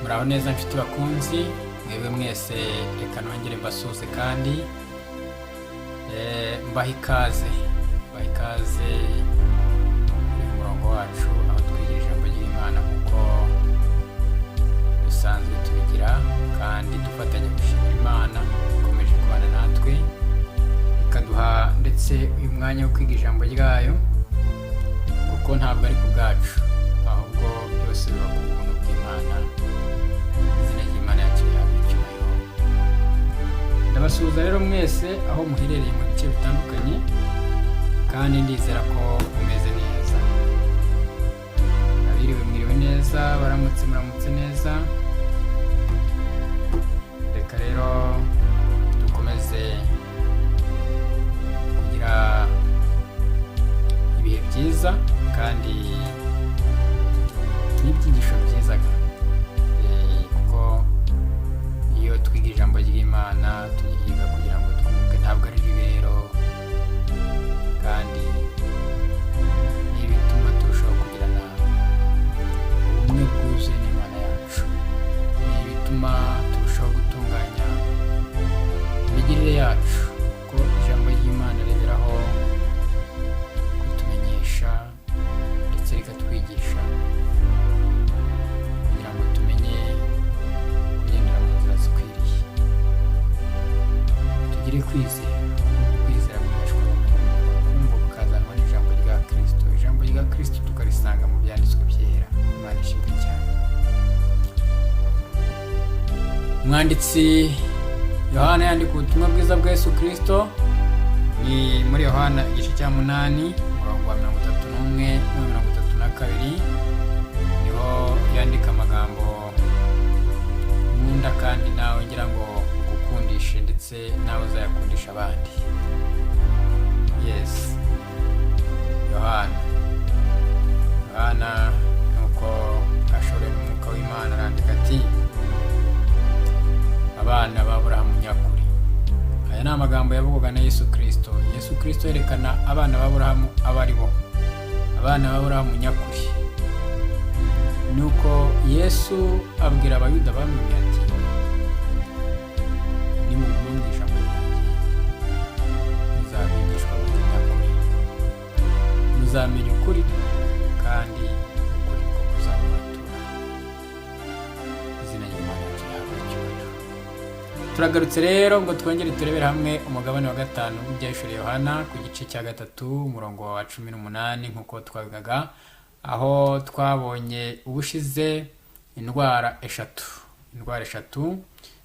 muraho neza nshuti bakunzi mwebwe mwese, reka nongere mbasuze kandi mbaha ikaze muri murongo wacu aho twigira ijambo ry'Imana nk'uko dusanzwe tubigira, kandi dufatanya gushimira Imana ikomeje kubana natwe ikaduha ndetse uyu mwanya wo kwiga ijambo ryayo, kuko ntabwo ari ku bwacu ahubwo byose biba ku buntu bw'Imana. Izina ry'Imana yacu rihabwa icyubahiro. Ndabasuhuza rero mwese aho muherereye mu bice bitandukanye, kandi ndizera ko mumeze neza. Abiriwe mwiriwe neza, muramutse neza. Reka rero dukomeze kugira ibihe byiza kandi n'ibyigisho byiza, kuko iyo twiga ijambo ry'Imana turyiga kugira ngo twunguke, ntabwo ari ibibero, kandi ni ibituma turushaho kugirana ubumwe bwuzuye n'Imana yacu, ni ibituma turushaho gutunganya imigirire yacu, kuko ijambo ry'Imana riberaho kutumenyesha ndetse rikatwigisha kugira ngo tumenye kugendera mu nzira zikwiriye. Tugire kwizera guheshwa kumva kukazanwa n'ijambo rya Kristo. Ijambo rya Kristo tukarisanga mu byanditswe byera. Imana ishimwe cyane. Umwanditsi Yohana yandika ubutumwa bwiza bwa Yesu Kristo, ni muri Yohana igice cya 8 umurongo wa 31 na 32, niho yandika amagambo nkunda kandi nawe ngira ngo gukundishe ndetse nawe uzayakundisha abandi. Yes, Yohana nuko ashore n'umwuka w'Imana arandika ati, abana b'Aburahamu nyakuri. Aya ni amagambo yavugwaga na Yesu Kristo. Yesu Kristo yerekana abana b'Aburahamu abari bo, abana b'Aburahamu nyakuri. Nuko Yesu abwira abayuda bamwe ati, nimuguma mu ijambo ryanjye muzabigishwa nyakuri, muzamenya ukuri kandi ukuri ko kuzabatura. Izina ry'Imana rihabwa icyubahiro. Turagarutse rero ngo twongere turebere hamwe umugabane wa 5 w'ibyahishuriwe Yohana ku gice cya 3 umurongo wa 18, nk'uko twabigaga, aho twabonye ubushize indwara eshatu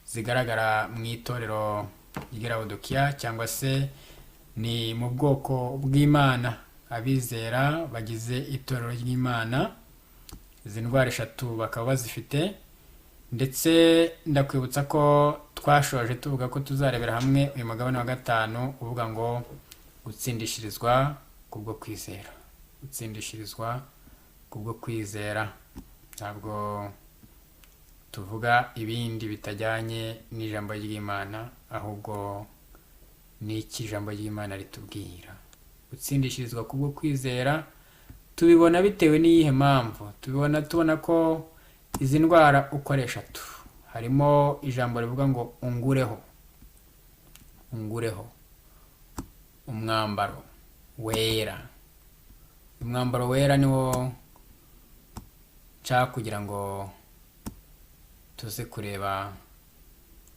zigaragara mu itorero ry'i Laodikiya, cyangwa se ni mu bwoko bw'Imana, abizera bagize itorero ry'Imana. Izi ndwara eshatu bakaba bazifite, ndetse ndakwibutsa ko twashoje tuvuga ko tuzarebera hamwe uyu mugabane wa 5 uvuga ngo gutsindishirizwa kubwo kwizera. Gutsindishirizwa kubwo kwizera. Ntabwo tuvuga ibindi bitajyanye n'ijambo ry'Imana, ahubwo ni iki ijambo ry'Imana ritubwira. Gutsindishirizwa kubwo kwizera tubibona bitewe n'iyihe mpamvu? Tubona ko izi ndwara uko ari eshatu. Harimo ijambo rivuga ngo ungureho umwambaro wera. Umwambaro wera niwo nshaka kugira ngo tuze kureba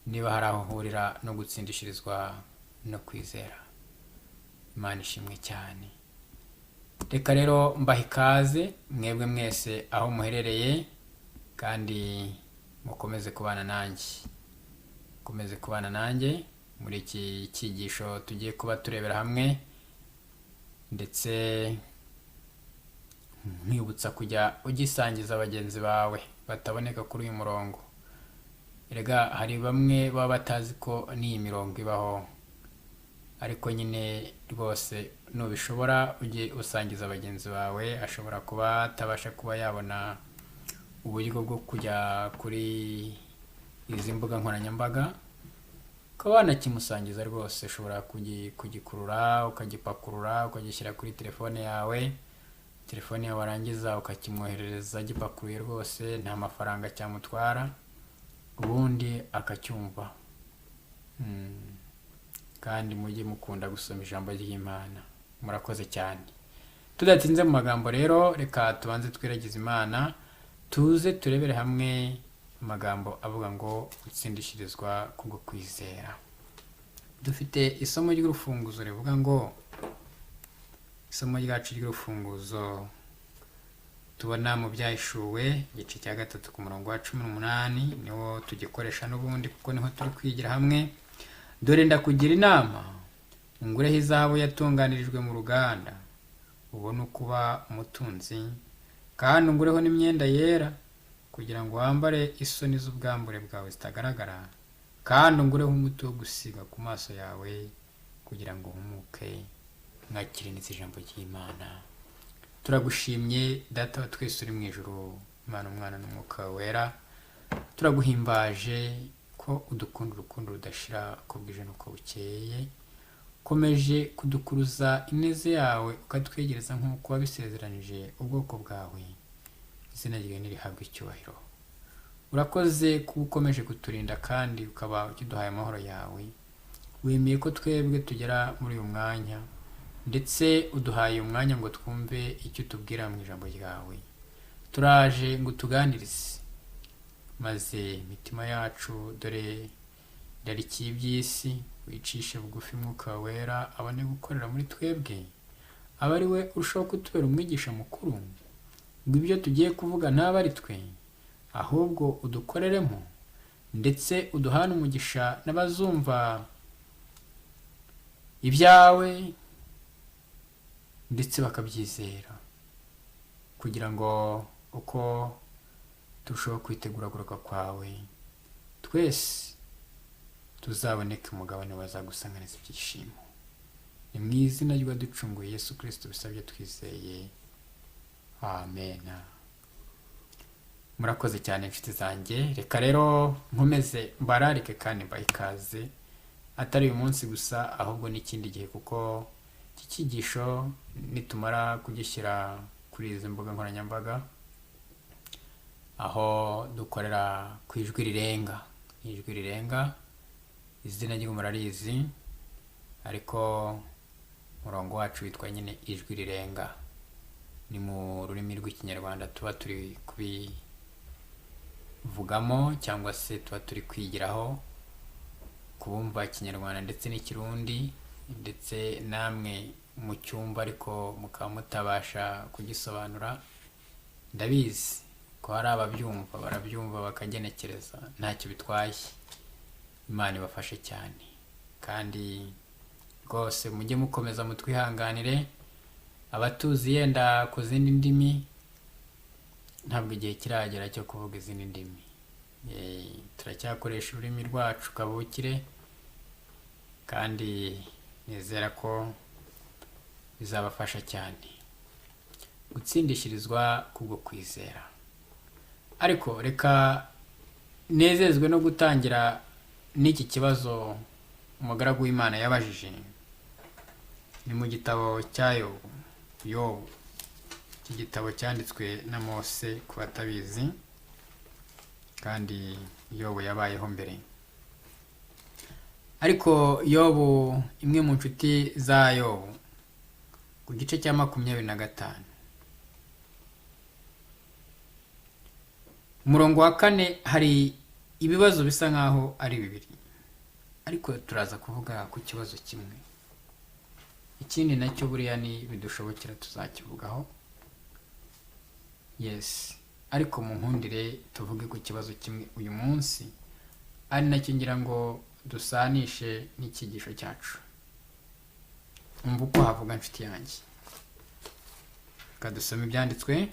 niba hari aho hurira no gutsindishirizwa no kwizera. Imana ishimwe cyane. Reka rero mbaha ikaze mwebwe mwese aho muherereye, kandi mukomeze kubana nanjye muri iki cyigisho tugiye kuba turebera hamwe, ndetse nkwibutsa kujya ugisangiza bagenzi bawe bataboneka kuri uyu murongo. Erega hari bamwe baba batazi ko n'iyi mirongo ibaho, ariko nyine rwose nubishobora ujye usangiza bagenzi bawe. Ashobora kuba atabasha kuba yabona uburyo bwo kujya kuri izi mbuga nkoranyambaga, ukaba wanakimusangiza rwose. Ushobora kugikurura ukagipakurura ukagishyira kuri telefone yawe, telefone yawe warangiza ukakimwoherereza gipakuye rwose nta mafaranga cyamutwara, ubundi akacyumva. Kandi mujye mukunda gusoma ijambo ry'Imana. Murakoze cyane. Tudatinze mu magambo rero, reka tubanze twiragize Imana, tuze turebere hamwe amagambo avuga ngo gutsindishirizwa kubwo kwizera. Dufite isomo ry'urufunguzo rivuga ngo, isomo ryacu ry'urufunguzo tubona mu Byahishuwe igice cya 3 ku murongo wa 18, niwo tugikoresha n'ubundi kuko niho turi kwigira hamwe. Dore ndakugira inama, ungureho izahabu yatunganirijwe mu ruganda, ubone ukuba umutunzi, kandi ungureho n'imyenda yera, kugira ngo wambare isoni z'ubwambure bwawe zitagaragara, kandi ungureho umuti wo gusiga ku maso yawe, kugira ngo uhumuke. Mwakirinize ijambo ry'Imana. Turagushimye Data wa twese uri mu ijuru, Imana, Umwana n'Umwuka wera. Turaguhimbaje ko udukunda urukundo rudashira uko bwije n'uko bukeye, ukomeje kudukuruza ineza yawe ukatwegereza nk'uko wabisezeranije ubwoko bwawe. Izina ryawe nirihabwe icyubahiro. Urakoze kuba ukomeje kuturinda kandi ukaba ukiduhaye amahoro yawe. Wemeye ko twebwe tugera muri uyu mwanya, ndetse uduhaye umwanya ngo twumve icyo tubwira mu ijambo ryawe. Turaje ngo tuganirize, maze imitima yacu dore irarikiye iby'isi, wicishe bugufi Mwuka wera abone gukorera muri twebwe, aba ari we urushaho kutubera umwigisha mukuru, ngo ibyo tugiye kuvuga ntabe ari twe, ahubwo udukoreremo, ndetse uduhane umugisha n'abazumva ibyawe ndetse bakabyizera, kugira ngo uko turushaho kwitegura kugaruka kwawe, twese tuzaboneke umugabane wazagusanganiza ibyishimo. Ni mu izina ry'uwaducunguye Yesu Kristo bisabye twizeye, amen. Murakoze cyane inshuti zanjye. Reka rero nkomeze mbararike kandi mbahe ikaze, atari uyu munsi gusa ahubwo n'ikindi gihe, kuko iki cyigisho nitumara kugishyira kuri izi mbuga nkoranyambaga, aho dukorera ku Ijwi Rirenga. Ijwi Rirenga, izina ryo murarizi, ariko umurongo wacu witwa nyine Ijwi Rirenga. Ni mu rurimi rw'Ikinyarwanda tuba turi kubivugamo, cyangwa se tuba turi kwigiraho kubumva Ikinyarwanda ndetse n'Ikirundi, ndetse namwe mu cyumba ariko mukaba mutabasha kugisobanura. Ndabizi ko hari ababyumva, barabyumva bakagenekereza, ntacyo bitwaye. Imana ibafashe cyane, kandi rwose mujye mukomeza mutwihanganire. Abatuzi yenda ku zindi ndimi, ntabwo igihe kiragera cyo kuvuga izindi ndimi. Turacyakoresha ururimi rwacu kavukire, kandi nizera ko bizabafasha cyane gutsindishirizwa kubwo kwizera. Ariko reka nezezwe no gutangira n'iki kibazo umugaragu w'Imana yabajije. Ni mu gitabo cya Yobu. Iki gitabo cyanditswe na Mose ku batabizi, kandi Yobu yabayeho mbere. Ariko Yobu, imwe mu nshuti za Yobu, ku gice cya 25, umurongo wa 4, hari ibibazo bisa nkaho ari bibiri, ariko turaza kuvuga ku kibazo kimwe. Ikindi nacyo buriya ni bidushobokera tuzakivugaho. Yes, ariko mu nkundire tuvuge ku kibazo kimwe uyu munsi, ari nacyo ngira ngo dusanishe n'ikigisho cyacu. Umva uko havuga nshuti yanjye. Kadusome ibyanditswe.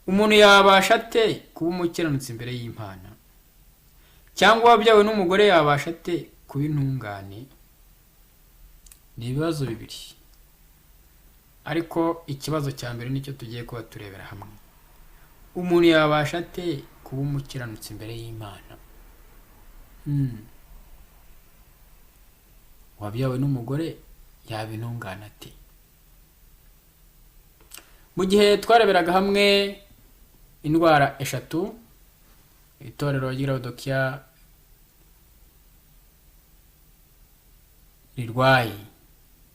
Umuntu yabasha ate kuba umukiranutsi imbere y'Imana? Cyangwa wabyawe n'umugore yabasha ate kuba intungane? Ni ibibazo bibiri, ariko ikibazo cya mbere nicyo tugiye kuba turebera hamwe. Umuntu yabasha ate kuba umukiranutsi imbere y'Imana? Wabyawe n'umugore yaba intungane ate? mu gihe twareberaga hamwe indwara eshatu itorero ry'i Laodikiya rirwaye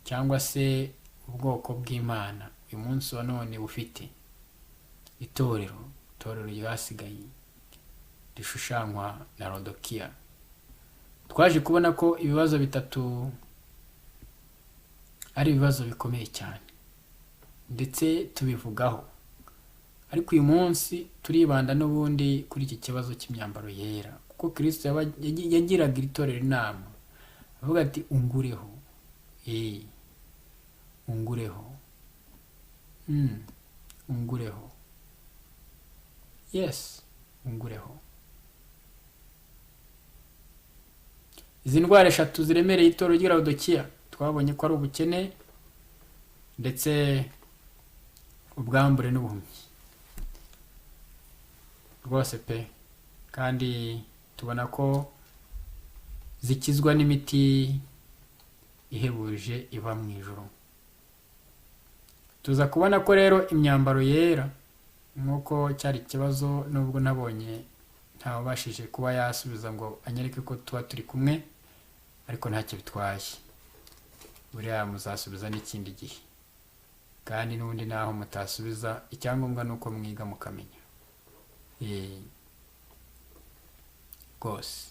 cyangwa se ubwoko bw'Imana uyu munsi wa none bufite, itorero ryasigaye rishushanywa na Laodikiya, twaje kubona ko ibibazo bitatu ari ibibazo bikomeye cyane ndetse tubivugaho, ariko uyu munsi turibanda n'ubundi kuri iki kibazo cy'imyambaro yera, kuko Kristo yagiraga itorero inama avuga ati ungureho, ungureho, yes, ungureho. Izi ndwara eshatu ziremereye itorero ry'i Laodikiya twabonye ko ari ubukene ndetse ubwambure n'ubuhumyi rwose pe, kandi tubona ko zikizwa n'imiti ihebuje iva mu ijuru. Tuza kubona ko rero imyambaro yera nk'uko cyari ikibazo, nubwo nabonye ntawabashije kuba yasubiza ngo anyereke ko tuba turi kumwe, ariko ntacyo bitwaye, buriya muzasubiza n'ikindi gihe, kandi n'ubundi naho mutasubiza icyangombwa nuko mwiga mukamenya rwose.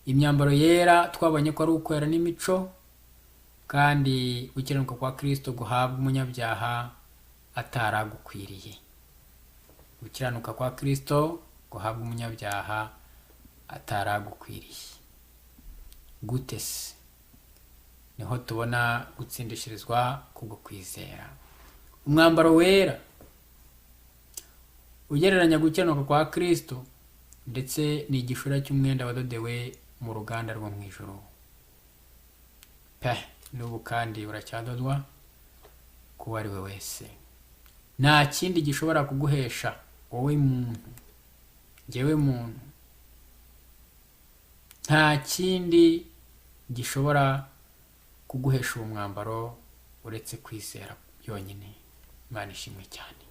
Imyambaro yera twabonye ko ari ukwera n'imico, kandi gukiranuka kwa Kristo guhabwa umunyabyaha ataragukwiriye. Gukiranuka kwa Kristo guhabwa umunyabyaha ataragukwiriye. Gute se? Niho tubona gutsindishirizwa kubwo kwizera. Umwambaro wera ugereranya gukiranuka kwa Kristo, ndetse ni igishura cy'umwenda wadodewe mu ruganda rwo mu ijuru pe, n'ubu kandi uracyadodwa kuba ari we wese. Nta kindi gishobora kuguhesha wowe muntu, jyewe muntu, nta kindi gishobora kuguhesha uwo mwambaro uretse kwizera byonyine. Imana ishimwe cyane.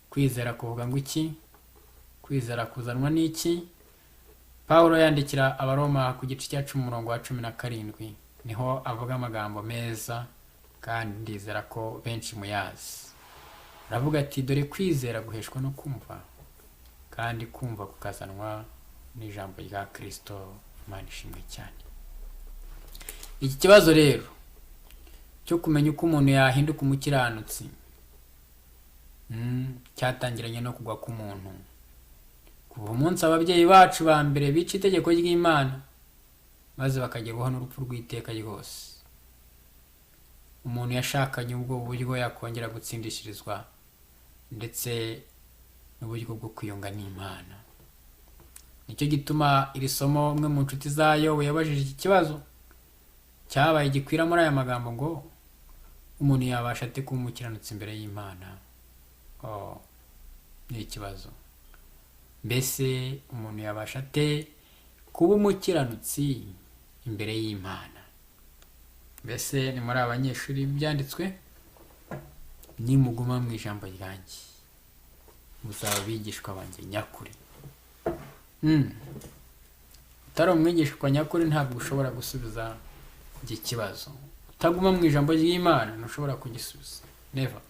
Kwizera kuvuga ngo iki? Kwizera kuzanwa n'iki? Pawulo yandikira Abaroma ku gice cya 10:17 niho avuga amagambo meza, kandi ndizera ko benshi muyazi. Aravuga ati dore kwizera guheshwa no kumva, kandi kumva kukazanwa n'ijambo rya Kristo. Imana ishimwe cyane. Iki kibazo rero cyo kumenya uko umuntu yahinduka umukiranutsi cyatangiranye no kugwa k'umuntu. Kuva umunsi ababyeyi bacu ba mbere bica itegeko ry'Imana maze bakagerwaho n'urupfu rw'iteka ryose, umuntu yashakanye ubwo buryo yakongera gutsindishirizwa ndetse n'uburyo bwo kwiyunga n'Imana. Nicyo gituma iri somo umwe mu nshuti za Yobu yabajije iki kibazo cyabaye gikwira muri aya magambo ngo umuntu yabasha ate kuba umukiranutsi imbere y'Imana? Ni ikibazo. Mbese umuntu yabasha ate kuba umukiranutsi imbere y'Imana? Mbese ni muri abanyeshuri byanditswe? Nimuguma mu ijambo ryanjye muzaba bigishwa banjye nyakuri. Utari umwigishwa nyakuri ntabwo ushobora gusubiza iki kibazo. Utaguma mu ijambo ry'Imana ntushobora kugisubiza. Never.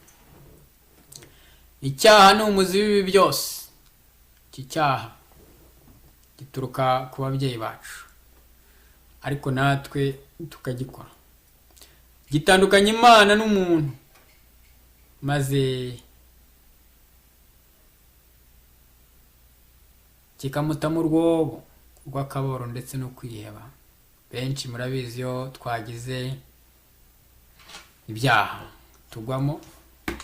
Icyaha ni umuzi w'ibi byose. Iki cyaha gituruka ku babyeyi bacu, ariko natwe tukagikora. Gitandukanya Imana n'umuntu, maze kikamutamo urwobo rw'akaboro ndetse no kwiheba. Benshi murabizi iyo twagize ibyaha tugwamo,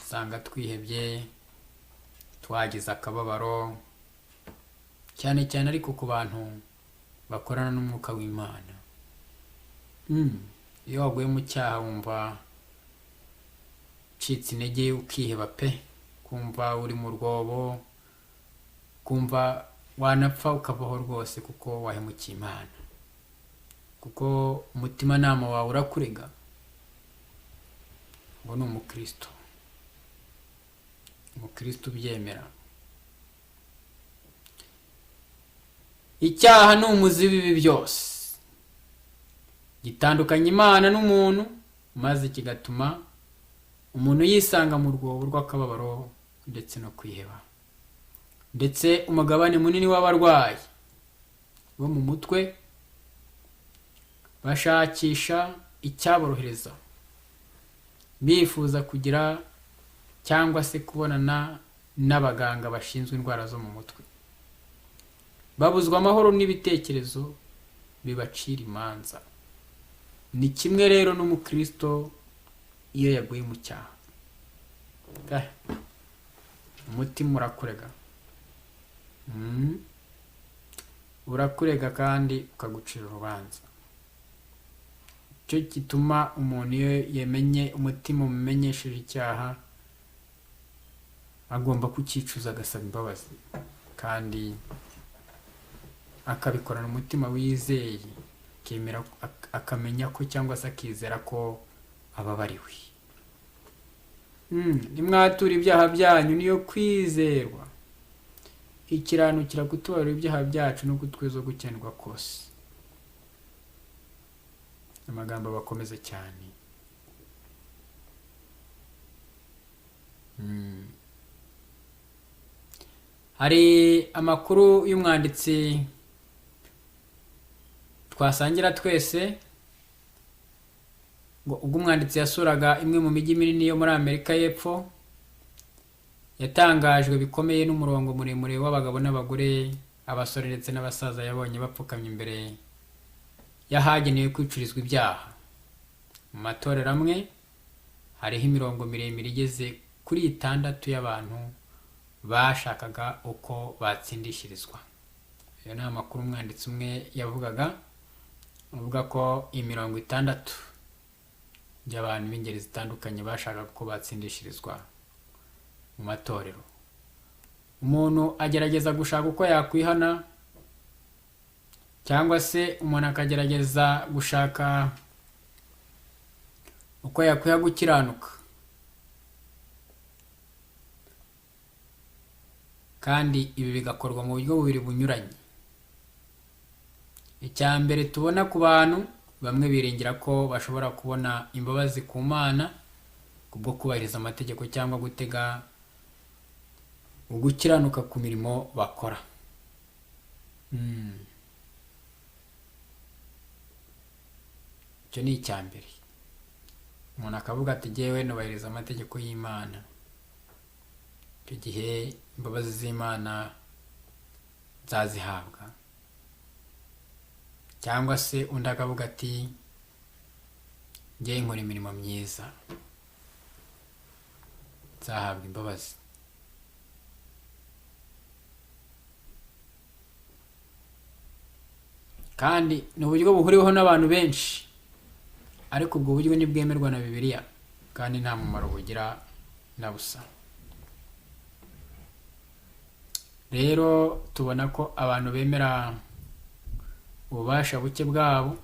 usanga twihebye, twagize akababaro, cyane cyane ariko ku bantu bakorana n'umwuka w'Imana. Iyo waguye mu cyaha wumva ucitse intege, ukiheba pe, kumva uri mu rwobo, kumva wanapfa ukavaho rwose kuko wahemukiye Imana, kuko umutimanama wawe urakurega. ngo ni umukristo ubyemera. Icyaha ni umuzi w'ibibi byose, gitandukanya Imana n'umuntu, maze kigatuma umuntu yisanga mu rwobo rw'akababaro ndetse no kwiheba. Ndetse umugabane munini w'abarwayi bo mu mutwe bashakisha icyaborohereza, bifuza kugira cyangwa se kubonana n'abaganga bashinzwe indwara zo mu mutwe, babuzwa amahoro n'ibitekerezo bibacira imanza. Ni kimwe rero n'umukristo iyo yaguye mu cyaha, umutima urakurega, urakurega kandi ukagucira urubanza. Cyo gituma umuntu iyo yamenye umutima umumenyesheje icyaha agomba kucyicuza, agasaba imbabazi, kandi akabikorana umutima wizeye, akemera, akamenya ko cyangwa se akizera ko ababariwe. Nimwatura ibyaha byanyu niyo kwizerwa, ikiranukira kutubarira ibyaha byacu no kutweza gukenerwa kose. Amagambo bakomeza cyane. Hari amakuru y'umwanditsi twasangira twese, ngo ubwo umwanditsi yasuraga imwe mu mijyi minini yo muri Amerika y'Epfo, yatangajwe bikomeye n'umurongo muremure w'abagabo n'abagore, abasore ndetse n'abasaza yabonye bapfukamye imbere y'ahagenewe kwicurizwa ibyaha. Mu matorero amwe hariho imirongo miremire igeze kuri 6 y'abantu bashakaga uko batsindishirizwa. Iyo ni amakuru umwanditsi umwe yavugaga, avuga ko imirongo 6 y'abantu b'ingeri zitandukanye bashakaga uko batsindishirizwa mu matorero. Umuntu agerageza gushaka uko yakwihana, cyangwa se umuntu akagerageza gushaka uko yakwiha gukiranuka, kandi ibi bigakorwa mu buryo bubiri bunyuranye. Icya mbere tubona ku bantu bamwe biringira ko bashobora kubona imbabazi ku Mana kubwo kubahiriza amategeko cyangwa gutega ugukiranuka ku mirimo bakora. Icyo ni icya mbere. Umuntu akavuga ati jyewe nubahiriza amategeko y'Imana, icyo gihe imbabazi z'Imana nzazihabwa. Cyangwa se undi akavuga ati jyewe nkora imirimo myiza, nzahabwa imbabazi. Kandi ni uburyo buhuriweho n'abantu benshi, ariko ubwo buryo ntibwemerwa na Bibiliya, kandi nta mumaro bugira na busa. Rero tubona ko abantu bemera ububasha buke bwabo,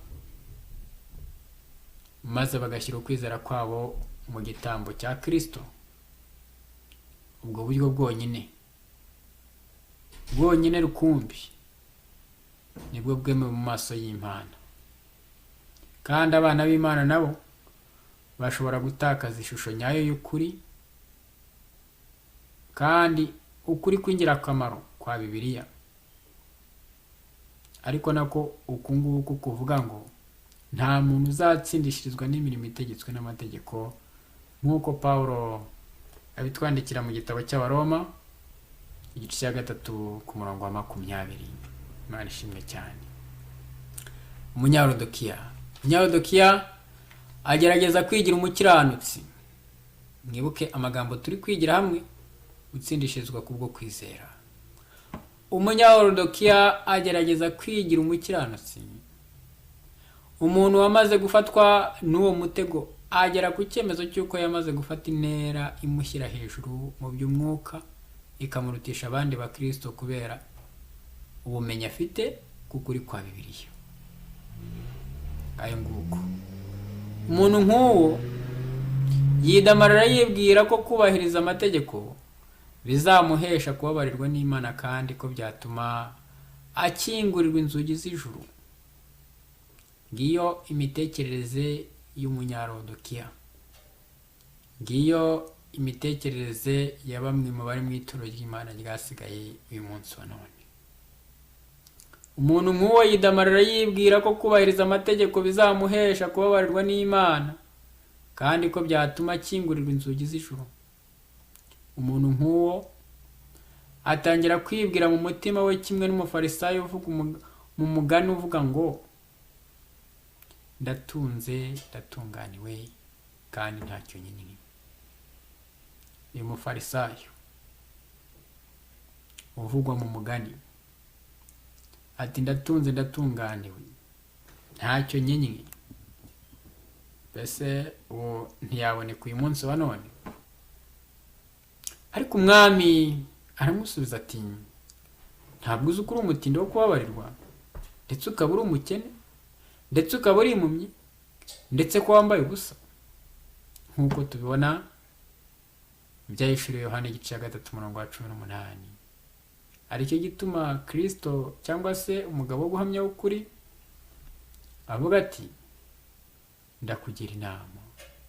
maze bagashyira ukwizera kwabo mu gitambo cya Kristo. Ubwo buryo bwonyine rukumbi nibwo bwemewe mu maso y'Imana. Kandi abana b'Imana nabo bashobora gutakaza ishusho nyayo y'ukuri, kandi ukuri kw'ingirakamaro kwa Bibiliya, ariko nako uku nguku kuvuga ngo nta muntu uzatsindishirizwa n'imirimo itegetswe n'amategeko, nk'uko Pawulo abitwandikira mu gitabo cy'Abaroma igice cya 3 ku murongo wa 20. Imana ishimwe cyane. Umunyarodokiya agerageza kwigira umukiranutsi. Mwibuke amagambo turi kwigira hamwe, gutsindishirizwa kubwo kwizera. Umunyarodokiya agerageza kwigira umukiranutsi. Umuntu wamaze gufatwa n'uwo mutego agera ku cyemezo cy'uko yamaze gufata intera imushyira hejuru mu by'umwuka, ikamurutisha abandi bakristo kubera ubumenyi afite kukuri kwa Bibiliya. Ayo nguko umuntu nk'uwo yidamarara yibwira ko kubahiriza amategeko bizamuhesha kubabarirwa n'Imana kandi ko byatuma akingurirwa inzugi z'ijuru. Ngiyo imitekerereze y'umunyarodokiya. Ngiyo imitekerereze ya bamwe mu bari mu itorero ry'Imana ryasigaye uyu munsi wa none. Umuntu nk'uwo yidamarara yibwira ko kubahiriza amategeko bizamuhesha kubabarirwa n'Imana kandi ko byatuma akingurirwa inzugi z'ijuru. Umuntu nk'uwo atangira kwibwira mu mutima we kimwe n'umufarisayo uvuga mu mugani uvuga ngo ndatunze ndatunganiwe kandi ntacyo nyine. Uyu mufarisayo uvugwa mu mugani ati ndatunze ndatunganiwe ntacyo nyine. Mbese uwo ntiyaboneka uyu munsi wa none? Ariko umwami aramusubiza ati ntabwo uzi ko uri umutindi wo kubabarirwa, ndetse ukaba uri umukene, ndetse ukaba uri impumyi, ndetse ko wambaye ubusa. Nk'uko tubibona ibyahishuriwe Yohana igice cya 3:18. Aricyo gituma Kristo cyangwa se umugabo wo guhamya w'ukuri avuga ati ndakugira inama,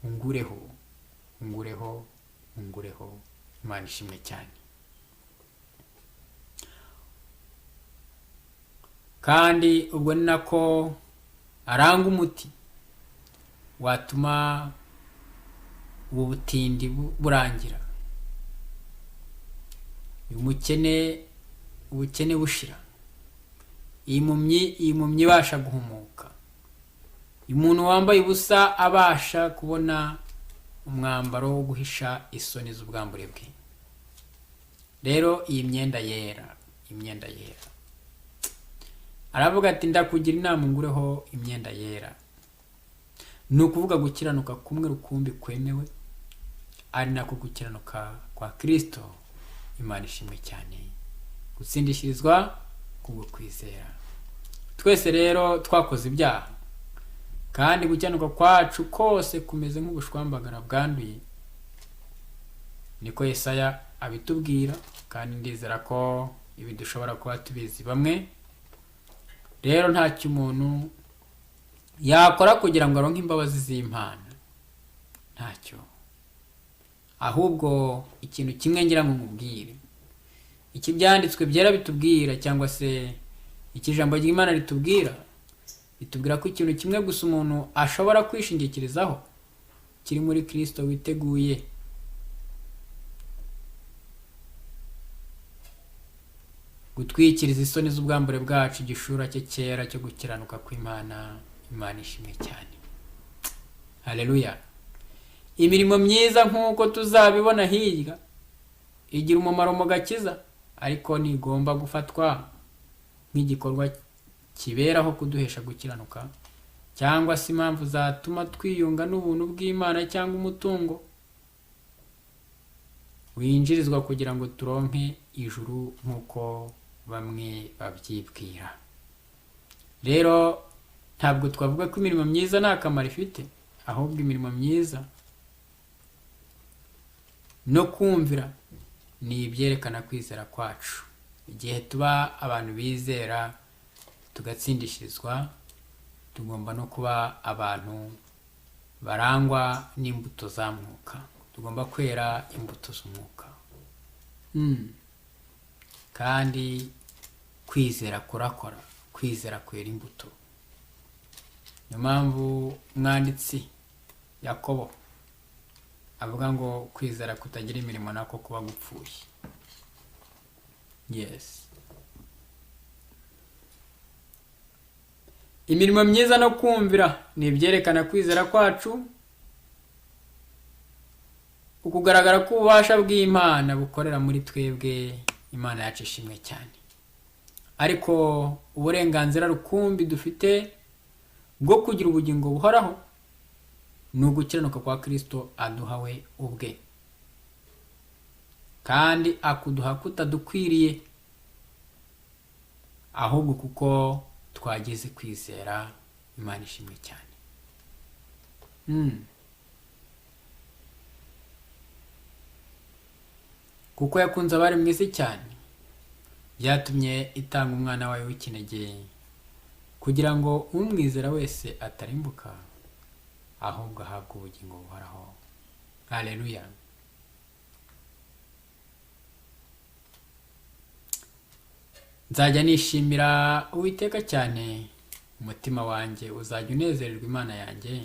ungureho ungureho ungureho. Imana ishimwe cyane. Kandi ubwo ni nako aranga umuti watuma ubu butindi burangira, uyu mukene ubukene bushira, iyi mpumyi ibasha guhumuka, uyu muntu wambaye ubusa abasha kubona umwambaro wo guhisha isoni z'ubwambure bwe. Rero iyi myenda yera, imyenda yera, aravuga ati ndakugira inama ungureho imyenda yera. Ni ukuvuga gukiranuka kumwe rukumbi kwemewe, ari nako gukiranuka kwa Kristo. Imana ishimwe cyane. Gutsindishirizwa kubwo kwizera. Twese rero twakoze ibyaha, kandi gukiranuka kwacu kose kumeze nk'ubushwambagara bwanduye. Niko Yesaya abitubwira, kandi ndizera ko ibi dushobora kuba tubizi bamwe. Rero ntacyo umuntu yakora kugira ngo aronke imbabazi z'Imana, ntacyo. Ahubwo ikintu kimwe ngira ngo mubwire, iki byanditswe byera bitubwira, cyangwa se iki jambo ry'Imana ritubwira ko ikintu kimwe gusa umuntu ashobora kwishingikirizaho kiri muri Kristo witeguye gutwikiriza isoni z'ubwambure bwacu igishura cye cyera cyo gukiranuka kw'Imana. Imana ishimwe cyane. Haleluya. Imirimo myiza nk'uko tuzabibona hirya igira umumaro mu gakiza, ariko ntigomba gufatwa nk'igikorwa kiberaho kuduhesha gukiranuka, cyangwa se impamvu zatuma twiyunga n'ubuntu bw'Imana, cyangwa umutungo winjirizwa kugira ngo turonke ijuru nk'uko bamwe babyibwira. Rero ntabwo twavuga ko imirimo myiza nta kamaro ifite, ahubwo imirimo myiza no kumvira ni ibyerekana kwizera kwacu. Igihe tuba abantu bizera tugatsindishirizwa, tugomba no kuba abantu barangwa n'imbuto za mwuka. Tugomba kwera imbuto z'umwuka. Kandi kwizera kurakora, kwizera kwera imbuto. Niyo mpamvu umwanditsi Yakobo avuga ngo kwizera kutagira imirimo nako kuba gupfuye. Yes. Imirimo myiza no kumvira ni ibyerekana kwizera kwacu, ukugaragara k'ububasha bw'Imana bukorera muri twebwe. Imana yacu ishimwe cyane. Ariko uburenganzira rukumbi dufite bwo kugira ubugingo buhoraho ni ugukiranuka kwa Kristo aduhawe ubwe, kandi akuduha kutadukwiriye, ahubwo kuko twagize kwizera. Imana ishimwe cyane. kuko yakunze abari mu isi cyane, byatumye itanga umwana wayo w'ikinege, kugira ngo umwizera wese atarimbuka, ahubwo ahabwe ubugingo buhoraho. Haleluya. Nzajya nishimira Uwiteka cyane, umutima wanjye uzajya unezererwa Imana yanjye,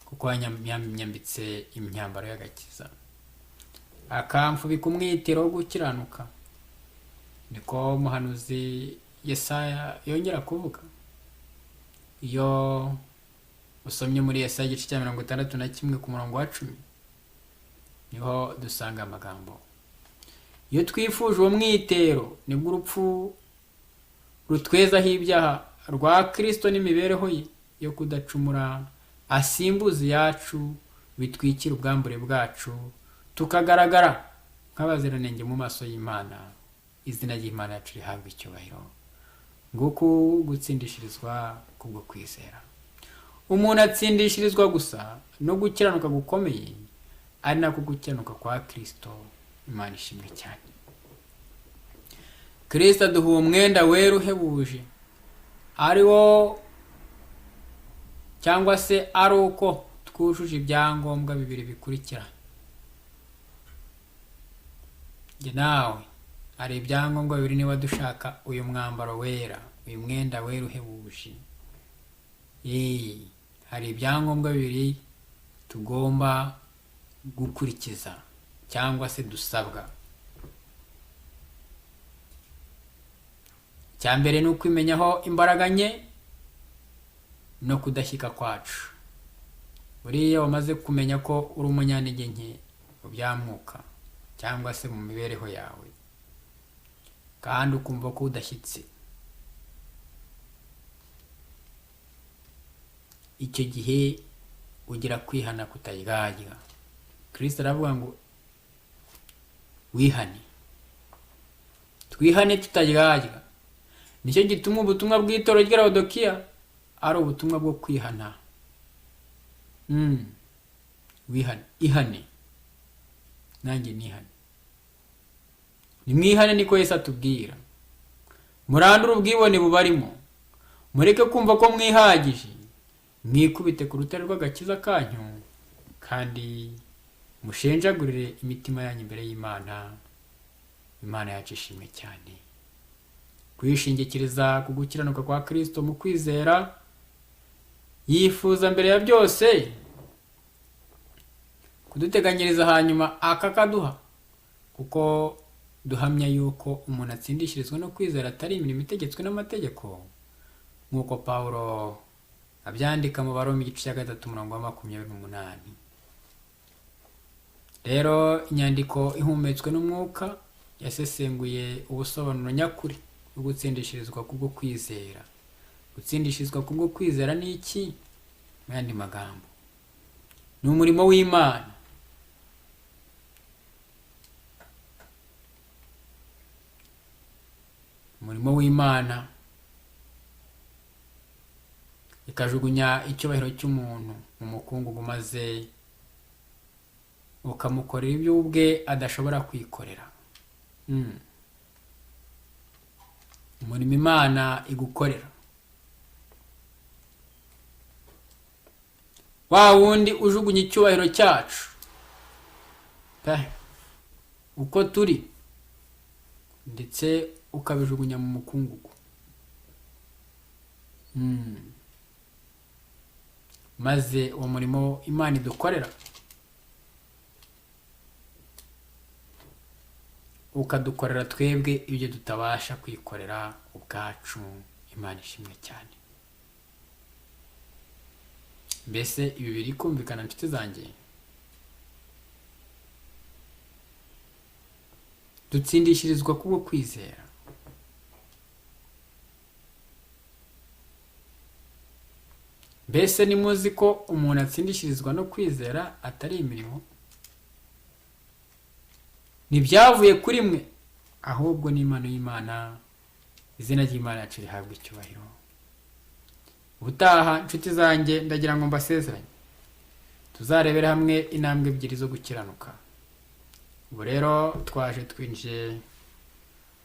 kuko yanyambitse imyambaro y'agakiza, akamfubika umwitero wo gukiranuka. Niko umuhanuzi Yesaya yongera kuvuga. Iyo usomye muri Yesaya igice cya 61 ku murongo wa 10, niho dusanga amagambo: iyo twifuje uwo mwitero, nibwo urupfu rutwezaho ibyaha rwa Kristo n'imibereho ye yo kudacumura asimbuza yacu, bitwikira ubwambure bwacu, tukagaragara nk'abaziranenge mu maso y'Imana. Izina ry'Imana yacu rihabwa icyubahiro. Nguko gutsindishirizwa kubwo kwizera. Umuntu atsindishirizwa gusa no gukiranuka gukomeye, ari nako gukiranuka kwa Kristo. Imana ishimwe cyane. Kristo aduha umwenda wera uhebuje, ari wo cyangwa se ari uko twujuje ibyangombwa bibiri bikurikira. Nge nawe hari ibyangombwa bibiri niba dushaka uyu mwambaro wera, uyu mwenda wera uhebuje. Hari ibyangombwa bibiri tugomba gukurikiza cyangwa se dusabwa. Cyambere ni ukwimenyaho imbaraga nke no kudashyika kwacu. Buriya wamaze kumenya ko uri umunyantege nke mu byamwuka cyangwa se mu mibereho yawe, kandi ukumva ko udashyitse, icyo gihe ugira kwihana kutaryarya. Kristo aravuga ngo wihane, twihane tutaryarya. Nicyo gituma ubutumwa bw'itorero ry'i Laodikiya ari ubutumwa bwo kwihana. Wihane, ihane, nanjye nihane. Nimwihane niko Yesu atubwira. Murandure ubwibone bubarimo, mureke kumva ko mwihagije, mwikubite ku rutare rw'agakiza kanyu, kandi mushenjagurire imitima yanyu imbere y'Imana. Imana yacu ishimwe cyane. Kwishingikiriza ku gukiranuka kwa Kristo mu kwizera, yifuza mbere ya byose kuduteganyiriza hanyuma akakaduha, kuko duhamya yuko umuntu atsindishirizwa no kwizera atari imirimo itegetswe n'amategeko, nk'uko Pawulo abyandika mu Baroma igice cya 3:28. Rero inyandiko ihumetswe n'umwuka yasesenguye ubusobanuro nyakuri bwo gutsindishirizwa kubwo kwizera. Gutsindishirizwa kubwo kwizera ni iki? Mu yandi magambo, ni umurimo w'Imana. Umurimo w'Imana ikajugunya icyubahiro cy'umuntu mu mukungugu, maze ukamukorera ibyo ubwe adashobora kwikorera. Umurimo Imana igukorera, wa wundi ujugunya icyubahiro cyacu uko turi, ndetse ukabijugunya mu mukungugu, maze uwo murimo Imana idukorera ukadukorera twebwe ibyo tutabasha kwikorera ubwacu. Imana ishimwe cyane. Mbese ibi biri kumvikana nshuti zanjye? Dutsindishirizwa kubwo kwizera. Mbese ni muzi ko umuntu atsindishirizwa no kwizera atari imirimo? Ntibyavuye kuri mwe, ahubwo ni impano y'Imana. Izina ry'Imana yacu rihabwa icyubahiro. Ubutaha nshuti zanjye ndagira ngo mbasezeranye tuzarebera hamwe intambwe ebyiri zo gukiranuka. ubu rero twaje twinjiye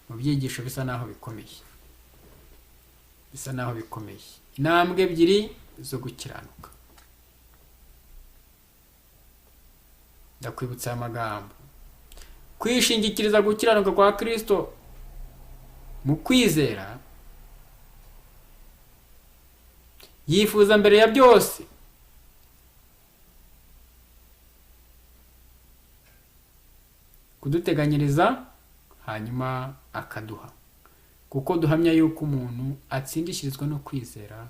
mu byigisho bisa naho bikomeye, intambwe ebyiri zo gukiranuka. Ndakwibutsa amagambo: kwishingikiriza gukiranuka kwa Kristo mu kwizera, yifuza mbere ya byose kuduteganyiriza, hanyuma akaduha, kuko duhamya yuko umuntu atsindishirizwa no kwizera,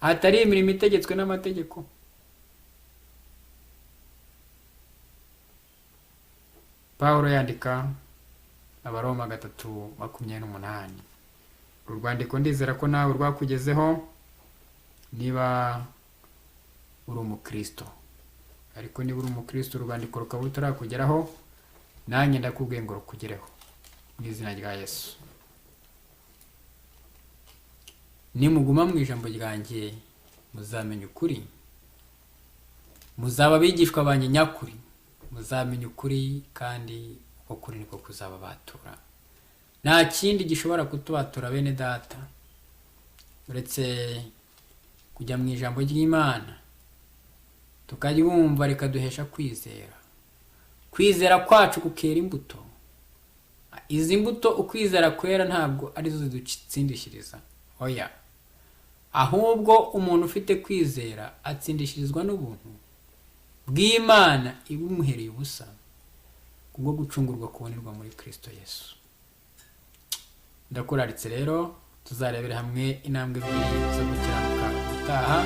atari imirimo itegetswe n'amategeko. Pawulo yandika Abaroma 3:28. Uru rwandiko ndizera ko nawe rwakugezeho niba uri umukristo, ariko niba uri umukristo urwandiko rukaba rutarakugeraho, nanjye ndakubwiye ngo rukugereho mu izina rya Yesu. Nimuguma mu ijambo ryanjye muzamenya ukuri, muzaba abigishwa banjye nyakuri, muzamenya ukuri kandi ukuri niko kuzababatura. Nta kindi gishobora kutubatura bene data uretse kujya mu ijambo ry'Imana tukaryumva rikaduhesha kwizera. Kwizera kwacu kukera imbuto. Izi mbuto ukwizera kwera ntabwo arizo zidutsindishiriza, oya, ahubwo umuntu ufite kwizera atsindishirizwa n'ubuntu bw'Imana ibumuhereye ubusa kubwo gucungurwa kubonerwa muri Kristo Yesu. Ndakuraritse rero tuzarebera hamwe intambwe ebyiri zo gukiranuka utaha,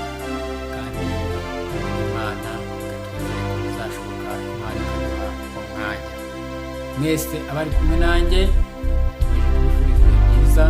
kandi Imana ikatwizera ko bizashoboka, Imana ikaduha umwanya. Mwese abari kumwe nanjye, tubifuriza ibihe byiza.